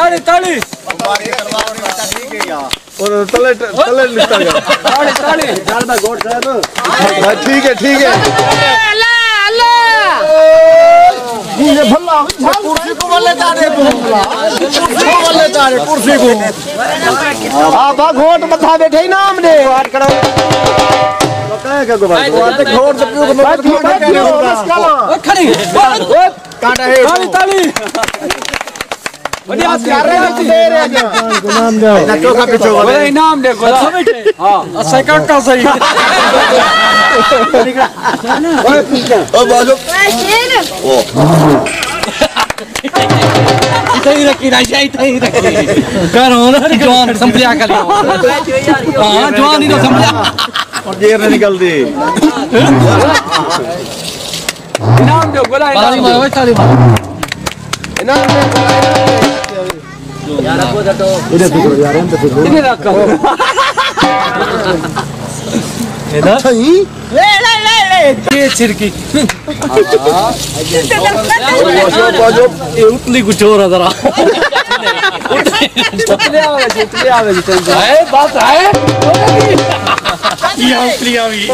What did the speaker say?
ताली ताली और तले तले लिखता गया ताली ताली ज्यादा गोट साहब ठीक है अल्लाह अल्लाह ये भल्ला कुर्सी को वाले तारे कुर्सी को वाले तारे कुर्सी को हां बा घोट मथा बैठे नाम दे बात करो तो कहे के गोबार घोट तो क्यों खड़ी काटा है ताली ताली बढ़िया यार दे रे नाम दे ना चोखा पिछो बोले इनाम दे गोला हां सेकंड का सही ओ बाजू ओ इथे ही रखी राजा इथे ही रखी कर हो ना जवान संभलिया कर हां जवान ही तो संभलिया और देर न निकल दी इनाम दो गोला इनाम मारो ताली मारो इनाम दे यार को तो इधर देखो यार हम तो इधर रखो इधर सही ले ले ले ले ये चिरकी बाजू ये उतली कुछ और जरा उतले आवे है बात है ये उतली आवी